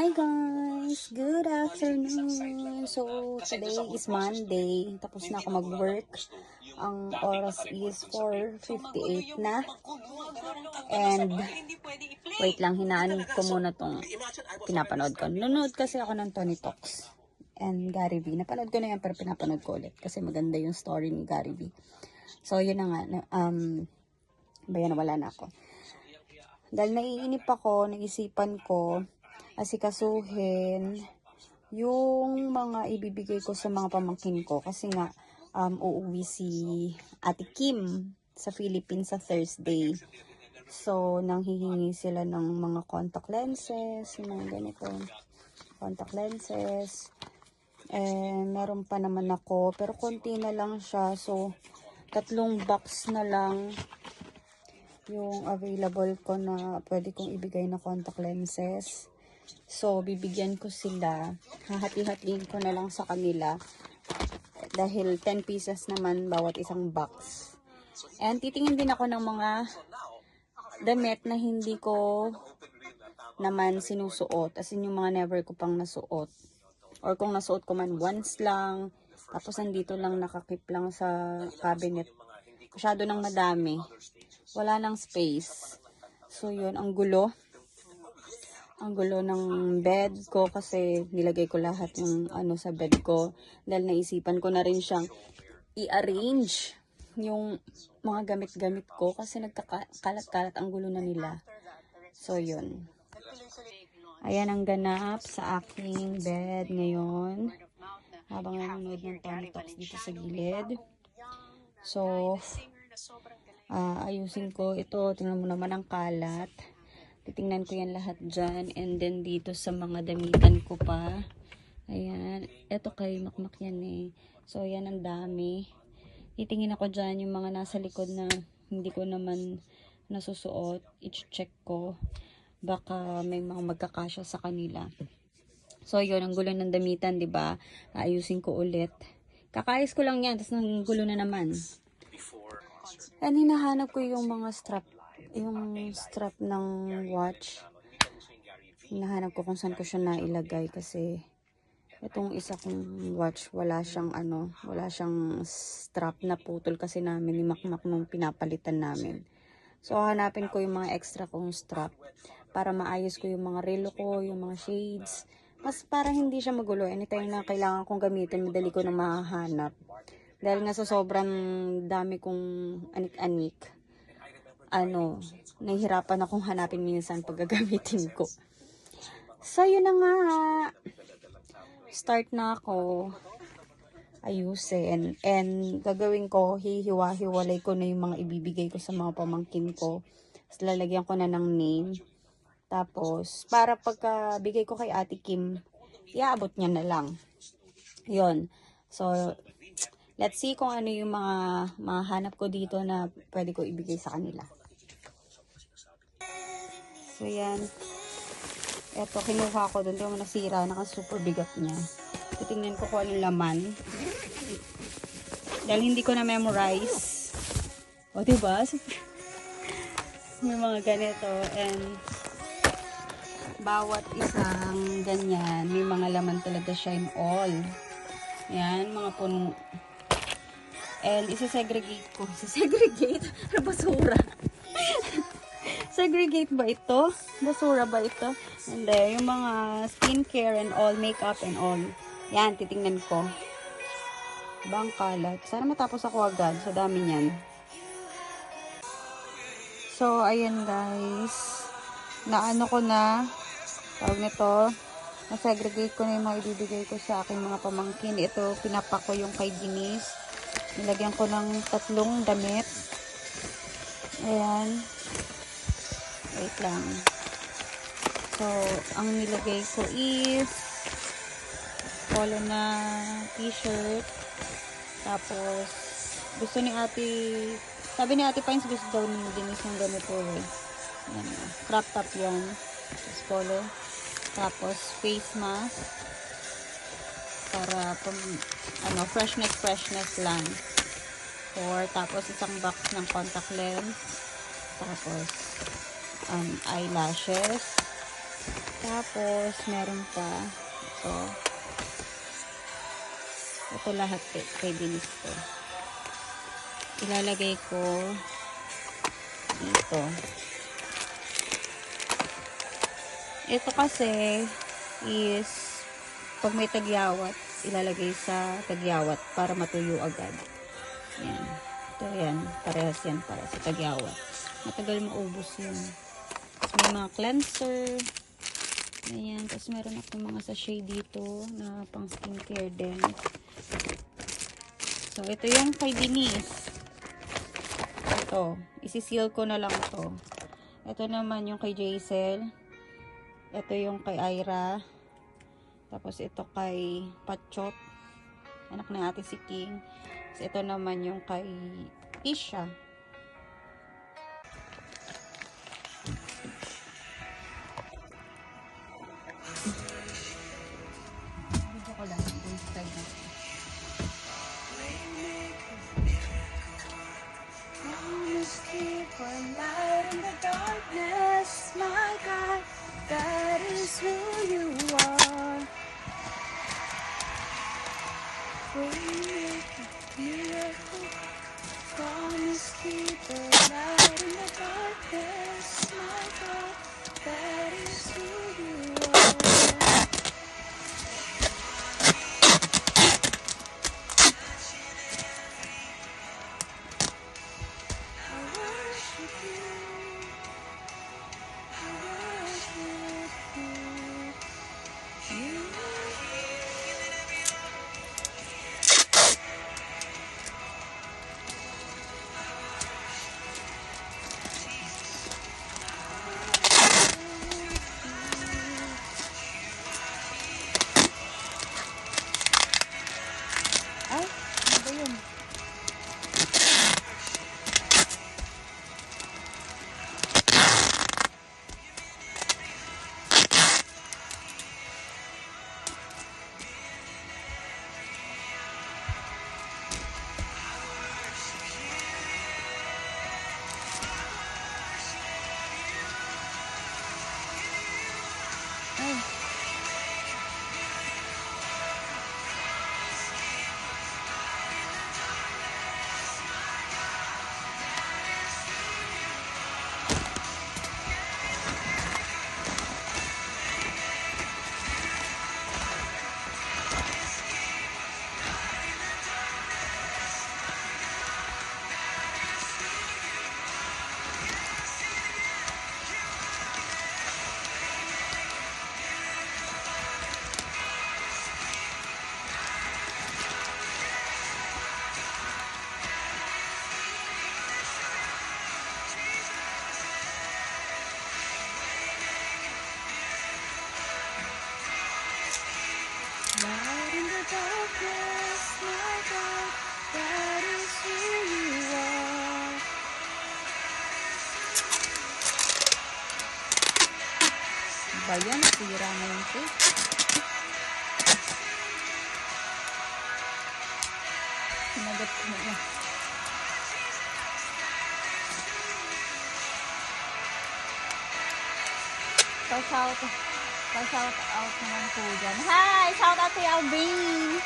Hi guys! Good afternoon! So, today is Monday. Tapos na ako mag-work. Ang oras is 4:58 na. And, wait lang, hinaan ko muna tong pinapanood ko. Nanonood kasi ako ng Tony Talks and Gary V. Napanood ko na yan pero pinapanood ko ulit kasi maganda yung story ni Gary V. So, yun na nga. Bayan, wala na ako. Dahil naiinip ako, naisipan ko asikasuhin yung mga ibibigay ko sa mga pamangkin ko kasi nga uuwi si Ate Kim sa Philippines sa Thursday. So, nanghihingi sila ng mga contact lenses, yung mga ganito, contact lenses. Meron pa naman ako, pero konti na lang siya. So, 3 box na lang yung available ko na pwede kong ibigay na contact lenses. So, bibigyan ko sila. Hahati-hatiin ko na lang sa kanila. Dahil 10 pieces naman bawat isang box. And titingin din ako ng mga damit na hindi ko naman sinusuot. As in yung mga never ko pang nasuot. Or kung nasuot ko man once lang. Tapos nandito lang nakakip lang sa cabinet. Masyado nang madami. Wala nang space. So, yun. Ang gulo. Ang gulo ng bed ko kasi nilagay ko lahat yung sa bed ko. Dahil naisipan ko na rin siyang i-arrange yung mga gamit-gamit ko kasi nagkakalat-kalat ang gulo na nila. So, yun. Ayan ang ganap sa aking bed ngayon. Habang nanonood ng Tony Talks dito sa gilid. So, ayusin ko ito. Tingnan mo naman ang kalat. Titingnan ko yan lahat dyan. And then dito sa mga damitan ko pa. Ayan. Ito kay Makmak yan eh. So, yan ang dami. Titingin ako dyan yung mga nasa likod na hindi ko naman nasusuot. I-check ko. Baka may mga magkakasya sa kanila. So, yun. Ang gulo ng damitan, diba? Ayusin ko ulit. Kakayos ko lang yan. Tapos nang gulo na naman. And hinahanap ko yung mga strap. Yung strap ng watch. Hinahanap ko kung saan ko siya nailagay kasi itong isa kong watch wala siyang wala siyang strap, na putol kasi namin ni Makmak nung pinapalitan namin. So hanapin ko yung mga extra kong strap para maayos ko yung mga relo ko, yung mga shades. Mas para hindi siya magulo. Anytime na kailangan kong gamitin, madali ko na mahahanap. Dahil nga sa sobrang dami kong anik-anik. Nahihirapan akong hanapin minsan pag gagamitin ko. So, yun na nga. Start na ako ayusin. And gagawin ko, hihiwa-hiwalay ko na yung mga ibibigay ko sa mga pamangkin ko. Tapos lalagyan ko na ng name. Tapos, para pagka bigay ko kay Ate Kim, iaabot niya na lang. Yun. So, let's see kung ano yung mga mahanap ko dito na pwede ko ibigay sa kanila. So, yan. Eto, kinuha ko doon. Di mo nasira. Naka-super bigat niya. Titingnan ko kung anong laman. Dahil hindi ko na-memorize. O, diba? May mga ganito. And, bawat isang ganyan, may mga laman talaga siya in all. Yan, mga puno. And, isa-segregate ko. Isa-segregate? Basura. Segregate ba ito? Basura ba ito? Hindi. Yung mga skincare and all, makeup and all. Yan, titingnan ko. Bang kalat. Sana matapos ako agad. Sa dami niyan. So, ayan guys. Naano ko na. Tawag nito. Na-segregate ko na yung mga ibibigay ko sa aking mga pamangkin. Ito, pinapak ko yung kay Denise. Nilagyan ko ng 3 damit. Ayan. Wait lang. So, ang nilagay ko is polo na t-shirt. Tapos, gusto ni sabi ni Ate Pines, gusto daw ni Denise ng ganito eh. Ayan, crop top yan. Tapos polo. Tapos, face mask. Para freshness lang. Tapos, isang box ng contact lens. Tapos, eyelashes. Tapos, meron pa ito. Ito lahat kay Denise to. Ilalagay ko dito. Ito kasi is pag may tagyawat, ilalagay sa tagyawat para matuyo agad. Yan. Ito yan. Parehas yan para sa tagyawat. Matagal maubos yun. Tapos may mga cleanser. Ayan. Tapos meron ako mga sachet dito na pang skincare din. So, ito yung kay Denise. Ito. Isiseal ko na lang to. Ito naman yung kay Jaisel. Ito yung kay Ira. Tapos ito kay Patchot. Anak na ate si King. Tapos ito naman yung kay Tisha. Dito ko lang. Keep one light in the darkness, my God, that is who you are. Miracle, promise keep a light in the darkness, my God, that is who you are. I worship you. Ay, ano ba yun? Ay. Light in the darkness, my God, that is who you are. Ba yan? Sira na yung cake. Sinagot ko na. Pa-shout out naman po dyan. Hi! Shout out to Alvin!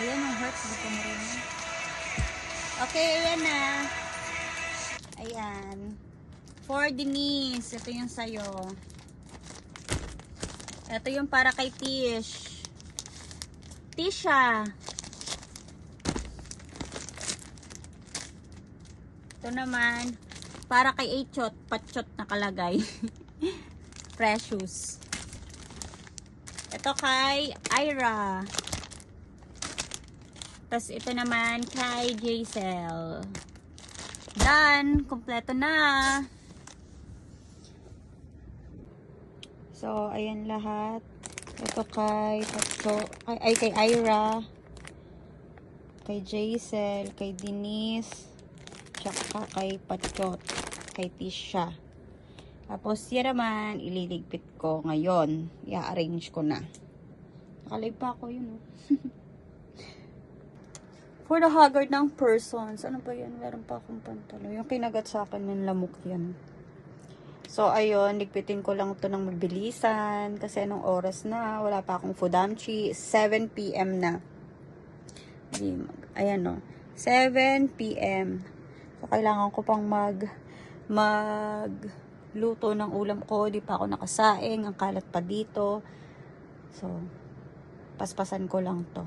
Ayan yung heart, hindi ko marunong. Okay, ayan na. Ayan. For Denise, ito yung sayo. Ito yung para kay Tish. Tisha. Ito naman, para kay Echot, patchot nakalagay. Precious. Ito kay Ira. Tapos ito naman kay Jaisel. Done. Kompleto na. So, ayan lahat. Ito kay Patso, kay Ira, kay Jaisel, kay Denise, tsaka kay Patchot, kay Tisha. Tapos yan naman, ililigpit ko ngayon. I-arrange ko na. Nakalay pa ako yun. For the haggard ng persons. Ano ba yan? Meron pa akong pantalo. Yung kinagat sa akin yung lamok yan. So, ayun. Ligpitin ko lang ito ng magbilisan. Kasi anong oras na. Wala pa akong fudamchi. 7 p.m. na. Ayan o. 7 p.m. So, kailangan ko pang luto ng ulam ko. Di pa ako nakasaing. Ang kalat pa dito. So, paspasan ko lang to.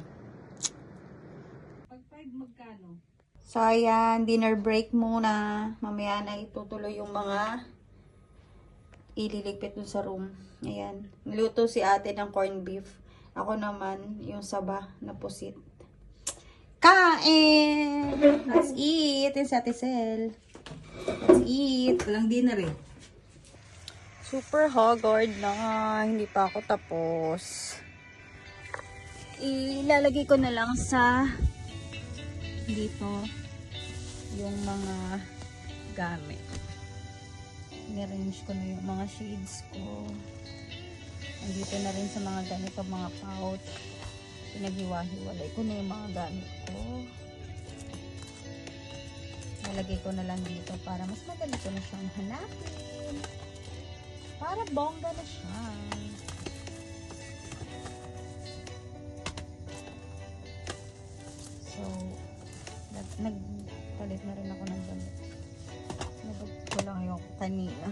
Magkano? So, ayan. Dinner break muna. Mamaya na itutuloy yung mga ililigpit dun sa room. Ayan. Niluto si ate ng corned beef. Ako naman, yung saba na pusit. Kain! Let's eat! Yung si Ate Sel. Let's eat! Walang dinner eh. Super haggard na. Hindi pa ako tapos. Ilalagay ko na lang sa dito yung mga gamit. I-arrange ko na yung mga shades ko. Andito na rin sa mga ganito, mga pouch. Pinaghiwa-hiwalay ko na yung mga gamit ko. Nalagay ko na lang dito para mas madali ko na siyang hanapin. Para bongga na siya. So, nagpalit na rin ako ng damit. Nabag ko lang yung kanina.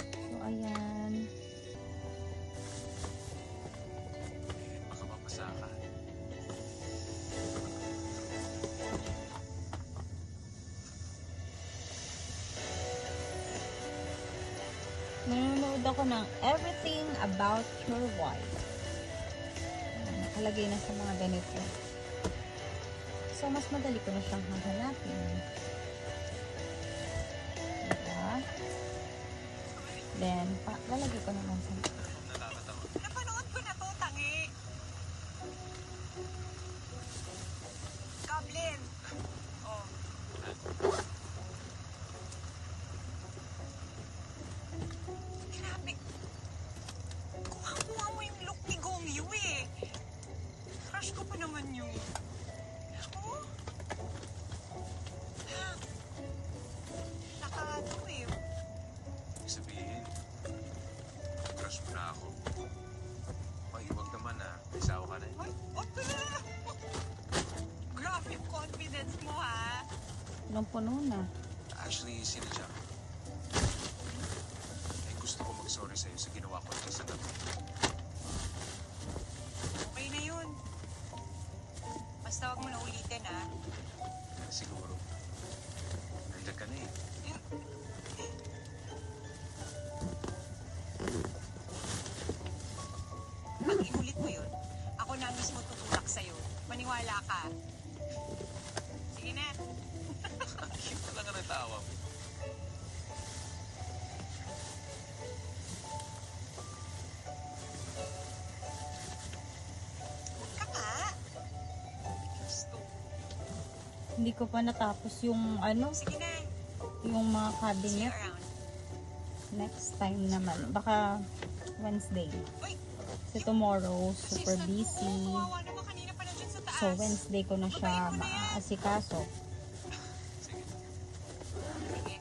So, ayan. Baka mapasa ka. Nanonood ako ng Everything About Your Wife. Nakalagay na sa mga ganito. So, mas madali ko na siyang hahanapin. Diba? Then, lalagay ko naman sa Napanood ko na to, tangi. Goblin. Oh. Grabe. Kuha mo yung look ni Gong Yu eh. Crush ko pa naman yun. Oh. Ha? Nakano eh. Ibig sabihin, crush mo na ako. Ay, huwag naman ah. May sawa ka na eh. Ay, grabe yung confidence mo ha. puno na. Actually, sinadya ko. Eh, gusto ko mag-sorry sa'yo sa ginawa ko sa gabi. Okay na yun. Basta wag mo na ulitin ha. Siguro. Nandiyan ka na eh. Pag inulit mo yun, ako na mismo tutulak sa'yo. Maniwala ka. Sige na. Cute talaga ng tawa mo. Huwag ka pa. Gusto. Hindi ko pa natapos yung Sige na. yung mga See you cabinet. around. Next time naman. Baka Wednesday. Uy! Kasi tomorrow, super assistant busy. mo. Kawawa naman kanina pa nandiyan sa taas. So, Wednesday ko na siya maaasikaso. Sige. Sige.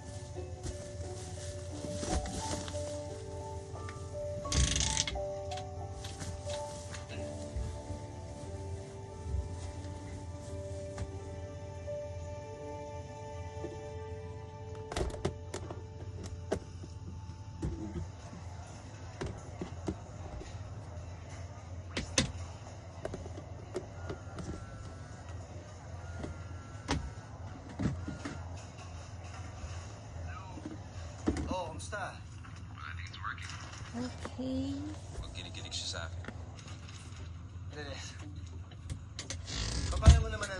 Okay. Pag kinikilig siya sa akin.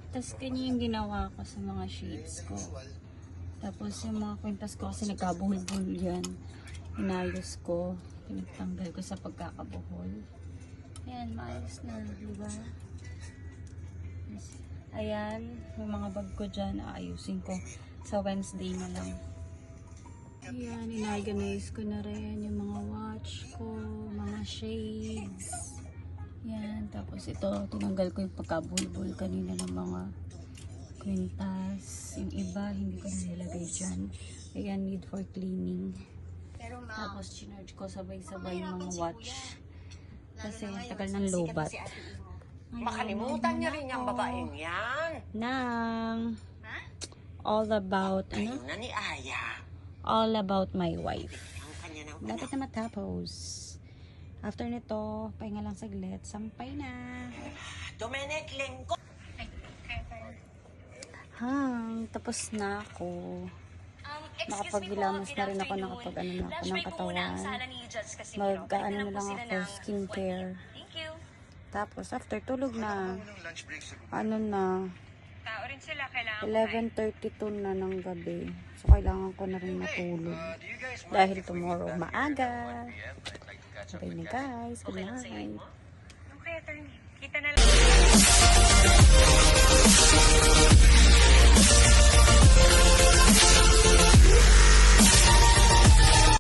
Tapos ganyan yung ginawa ko sa mga shades ko. Tapos yung mga kwintas ko kasi nagkabuhol-buhol yan. Inayos ko. Pinagtanggal ko sa pagkakabuhol. Ayan, maayos na. Diba? Ayan, yung mga bag ko dyan, aayusin ko sa Wednesday na lang. Ayan, in-organize ko na rin yung mga watch ko, mga shades. Yan, tapos ito, tinanggal ko yung pagkabulbul kanina ng mga kwintas. Yung iba, hindi ko na nilagay dyan. Ayan, need for cleaning. Tapos, chinarge ko sabay-sabay yung mga watch. Kasi, tagal ng lobat. Makalimutan niya rin yung babaeng yan. Nang, all about, Ayun na ni Aya. all about my wife. Ang kanya ng Lapit na matapos. After nito, pahinga lang saglit, sampay na. Dominic Lengko. Tapos na ako. Nakapagilamos na rin ako, nakapag-ano na ako ng katawan. Mag-ano na lang ako, skincare. Thank you. Tapos after tulog na, ano na, Tao rin sila, kailangan 11:32 na ng gabi. So kailangan ko na rin matulog. Dahil tomorrow maaga. Okay na guys, good night. Okay, attorney. Kita na lang.